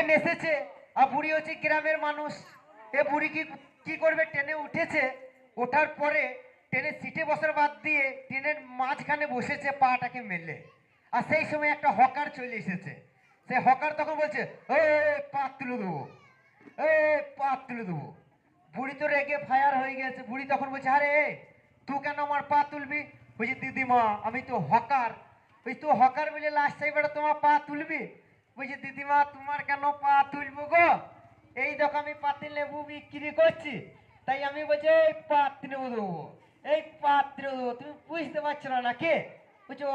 Train এসেছে আর বুড়ি হচ্ছে গ্রামের মানুষ। এ বুড়ি কি করবে, ট্রেনে উঠেছে, ওঠার পরে ট্রেনের সিটে বসার বাদ দিয়ে ট্রেনের মাঝখানে বসেছে পাটাকে মেলে। আর সেই সময় একটা হকার চলে এসেছে। সেই হকার তখন বলছে, এ পা তুলে দেবো, এ পা তুলে দেবো। বুড়ি তো রেগে ফায়ার হয়ে গেছে। বুড়ি তখন বলছে, আরে তুই কেন আমার পা তুলবি? বলছি, দিদিমা আমি তো হকার। ওই তুই হকার বলে লাস্ট টাইম তোমার পা তুলবি? বলছি, দিদিমা তোমার কেন পা তুলবো গো? এই দেখো আমি পাতি লেবু বিক্রি করছি, তাই আমি বলছি এই পাতি লেবু দেবো, এই পাত্র দেবো। তুমি বুঝতে পারছো না নাকি? বুঝছো?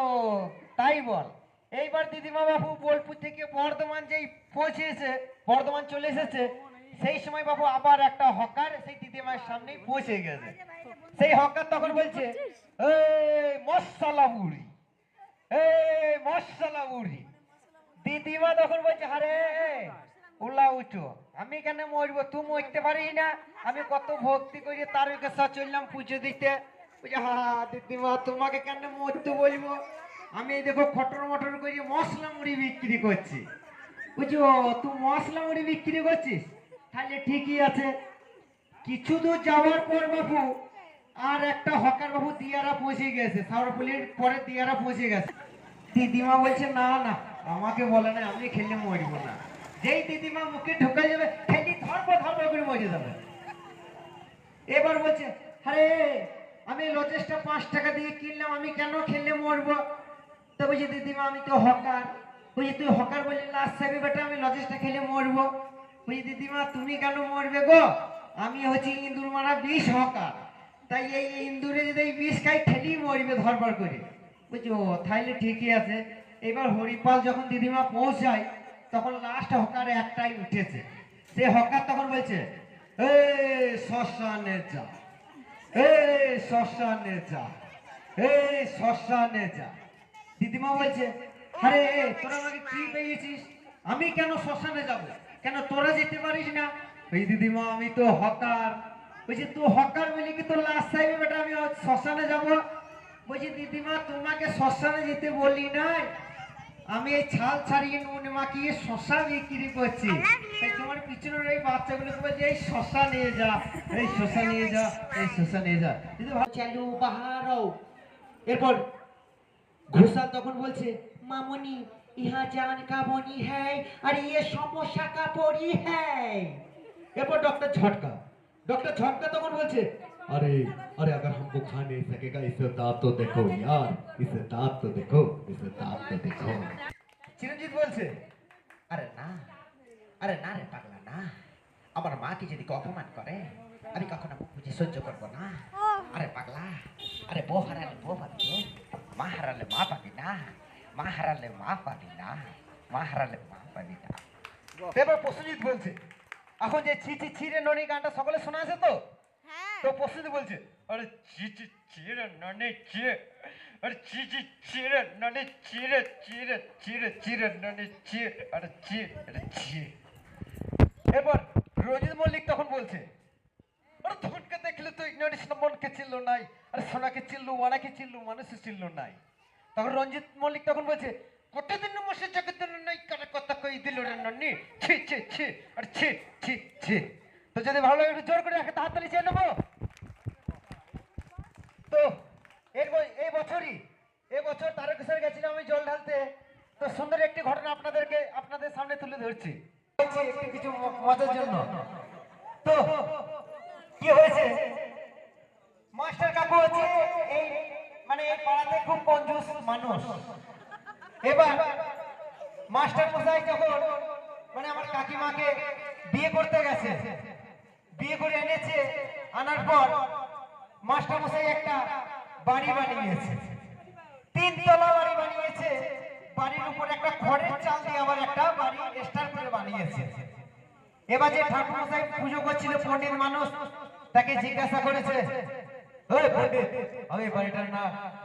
তাই বল। এইবার দিদিমা বাবু বোলপুর থেকে বর্ধমান যেই পৌঁছেছে, বর্ধমান চলে এসেছে, সেই সময় বাবু আবার একটা হকার সেই দিদিমার সামনেই পৌঁছে গেছে। সেই হকার তখন বলছে, এই মশলা বুড়ি, এই মশলা বুড়ি। দিদিমা তখন বলছে, আরে উল্লা উঠো, আমি কেন মরবো? তুই মরতে পারিস না? আমি কত ভক্তি করি তার কাছে চললাম পুজো দিতে। বলছে, হা দিদিমা তোমাকে কেন মরতে বলবো? আমি এই দেখো খটর মটর করে মশলা মুড়ি বিক্রি করছি। বুঝছো? তুই মশলা মুড়ি বিক্রি করছিস, তাহলে ঠিকই আছে। কিছু দূর যাওয়ার পর বাবু আর একটা হকার বাবু দিয়ারা পৌঁছে গেছে, সাউরপুলির পরে দিয়ারা পৌঁছে গেছে। দিদিমা বলছে, না না আমাকে বলে না, আমি খেলে মরবো না। যেই দিদিমা মুখে ঢোকা যাবে খেলি ধরবো ধরবো করে মরে যাবে। এবার বলছে, আরে আমি লজেসটা 5 টাকা দিয়ে কিনলাম, আমি কেন খেলে মরবো? তো বলছে, দিদিমা আমি তো হকার। বলছি, তুই হকার বললি লাস্ট সাহেব বেটা আমি লজেসটা খেলে মরবো? বলছি, দিদিমা তুমি কেন মরবে গো? আমি হচ্ছে ইন্দুর মারা বিষ হকার, তাই এই ইন্দুরে যদি এই বিষ খাই খেলি মরবে ধরবার করে। বুঝছো? তাইলে ঠিকই আছে। এবার হরিপাল যখন দিদিমা পৌঁছায় তখন লাস্ট হকার একটাই উঠেছে। সে হকার তখন বলছে, এই শ্মশানে যা, এই শ্মশানে যা, এই শ্মশানে যা। দিদিমা বলছে, আরে তোরা আমাকে কি পেয়েছিস? আমি কেন শ্মশানে যাব? কেন তোরা যেতে পারিস না? ওই দিদিমা আমি তো হকার। বলছি, তুই হকার বলি কি তোর লাস্ট টাইমে বেটা আমি শ্মশানে যাব? বলছি, দিদিমা তোমাকে শ্মশানে যেতে বলি নাই, আমি এই ছাল ছাড়িয়ে নুন মাখিয়ে শশা বিক্রি করছি, তাই তোমার পিছনের এই বাচ্চাগুলোকে বলছি এই শশা নিয়ে যা, এই শশা নিয়ে যা, এই শশা নিয়ে যা। দিদি চালু বাহারো। এরপর ঘোষাল তখন বলছে, মামনি ইহা জান কা বনি হ্যায় আর ইয়ে সমস্যা কা পড়ি হ্যায়। এরপর डॉक्टर झटका तक बोलছে, अरे अरे अगर हमको खा नहीं सकेगा इसे दांत तो देखो यार, इसे दांत तो देखो, इसे दांत तो देखो। চিরঞ্জিত বলছে, আরে না, আরে না রে পাগলা না, আমার মাকে যদি অপমান করে আমি কখনো মুখ বুঝে সহ্য করবো না। আরে পাগলা, আরে বউ হারালে বউ পাবি, মা হারালে মা পাবি না, মা হারালে মা পাবি না, মা হারালে মা পাবি না। এবার প্রসেনজিৎ বলছে, এখন যে ছি ছি ছি রে ননি গানটা সকলে শোনা আছে তো? তো প্রসেনজিৎ বলছে, আরে ছি ছি ছি রে ননি ছি, আরে ছি ছি ছি রে ননি ছি রে ছি রে ছি রে ছি রে ননি ছি, আরে ছি আরে ছি। এবার রঞ্জিত মল্লিক তখন বলছে, আরে তখনকে দেখলে তো ননি মনকে চিনলো নাই, আরে সোনাকে চিনলো, ওয়ানাকে চিনলো, মানুষে চিনলো নাই। তখন রঞ্জিত মল্লিক তখন বলছে, কতদিন বসে জগৎ নাই কার কথা কই দিল রে ননি, ছি ছি ছি আর ছি ছি ছি। তো যদি ভালো লাগে একটু জোর করে একটা হাততালি চেয়ে নেবো। তো এই বছর তারকেশ্বর গেছিলাম আমি জল ঢালতে। তো সুন্দর একটি ঘটনা আপনাদের সামনে তুলে ধরছি কিছু মজার জন্য। তো কি হয়েছে, মাস্টার কাকু আছে এই মানে এই পাড়াতে খুব কঞ্জুস মানুষ। এবার মাস্টার মশাই যখন মানে আমার কাকিমাকে বিয়ে করতে গেছে, বিয়ে করে এনেছে, আনার পর মাস্টার মশাই একটা বাড়ি বানিয়েছে, 3 তলা বাড়ি বানিয়েছে। বাড়ির উপর একটা খড়ের চাল দিয়ে আবার একটা বাড়ি স্টার করে বানিয়েছে। এবার যে ঠাকুর মশাই পুজো করছিল পণ্ডিত মানুষ, তাকে জিজ্ঞাসা করেছে, ওই পণ্ডিত আমি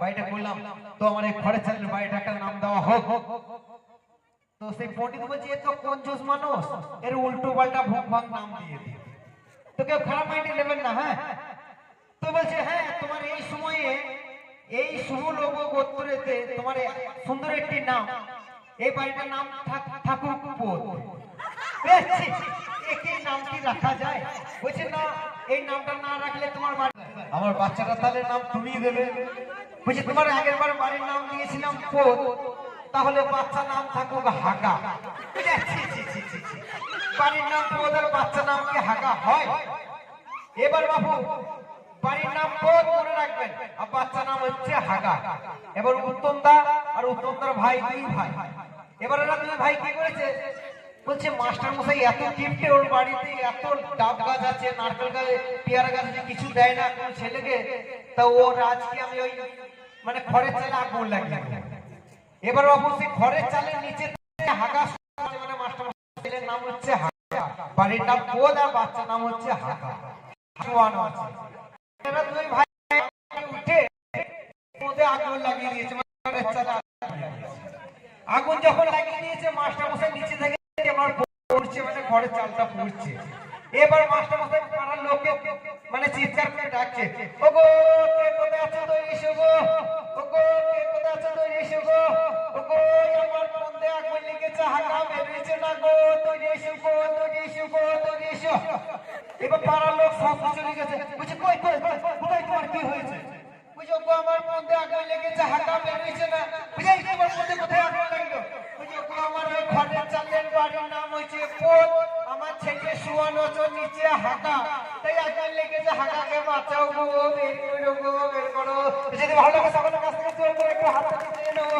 বাড়িটা করলাম, তো আমার এই খড়ের চালের বাড়িটার নাম দেওয়া হোক। তো সেই পণ্ডিত বলছে, এ তো কঞ্জুস মানুষ, এর উল্টো পাল্টা ভোগ ভাগ নাম দিয়ে দিই, তো কেউ খারাপ মাইন্ডে নেবেন না। হ্যাঁ, তো বলছে, হ্যাঁ তোমার এই সময়ে এই শুভ লোক গোত্রেতে তোমার সুন্দর একটি নাম, এই বাড়িটার নাম ঠাকুরপোদ। এই নামটি রাখা যায়? বলছে না, এই নামটা না রাখলে তোমার বাড়ি, আমার বাচ্চাটা তাহলে নাম তুমি দেবে। বলছে তোমার আগের বার বাড়ির নাম দিয়েছিলাম পোত, তাহলে বাচ্চা নাম থাকুক হাগা। বাড়ির নাম পোত আর বাচ্চা নাম কি হাগা হয়? এবার বাবু বাড়ির নাম পোত মনে রাখবেন, আর বাচ্চা নাম হচ্ছে হাগা। এবার উত্তমদা আর উত্তমদার ভাই, দুই ভাই। এবার ওরা দুই ভাই কি করেছে, বলছে মাস্টার মশাই এত গিফটে ওর বাড়িতে এত ডাব গাছ আছে, নারকেল গাছ, পেয়ারা গাছ আছে, কিছু দেয় না কোন ছেলেকে, তা ওর আজকে আমি ওই মানে খড়ের চালে আগুন লাগিয়ে দেব। এবার বাবু সেই খড়ের চালের নিচে হাগা, মানে মাস্টার মশাই ছেলের নাম হচ্ছে হাগা, বাড়ির নাম পোত আর বাচ্চার নাম হচ্ছে হাগা। এরা দুই ভাই উঠে ওদের আগুন লাগিয়ে দিয়েছে, আগুন যখন লাগিয়ে দিয়েছে মাস্টার মশাই নিচে থেকে আমার পড়ছে, মানে ঘরের চালটা পড়ছে। এবার মাস্টার মশাই পাড়ার লোককে মানে চিৎকার করে ডাকছে, ওগো কে কোথায় আছো তো এসো গো, ওগো কে কোথায় আছো তো এসো গো, ওগো আমার মধ্যে আগুন লেগেছে, হাগা বেরিয়েছে না গো, তো এসো গো, তো এসো গো, তো এসো। এবার পাড়ার লোক সব চলে গেছে, বলছে কই কই কোথায় তোমার কি হয়েছে? বুঝো গো আমার মধ্যে আগুন লেগেছে, হাগা বেরিয়েছে না। বুঝাই তোমার মধ্যে কোথায় আগুন লাগলো? বুঝো গো আমার ওই ঘরের চালের বাড়ির নাম হচ্ছে পোত, আমার ছেলে শুয়ানো নিচে হাগা, তাই আগুন লেগেছে, হাগাকে বাঁচাও গো, বের করো গো, বের করো। যদি ভালো লাগে সকলের কাছ থেকে একটু হাত দিয়ে নেবো।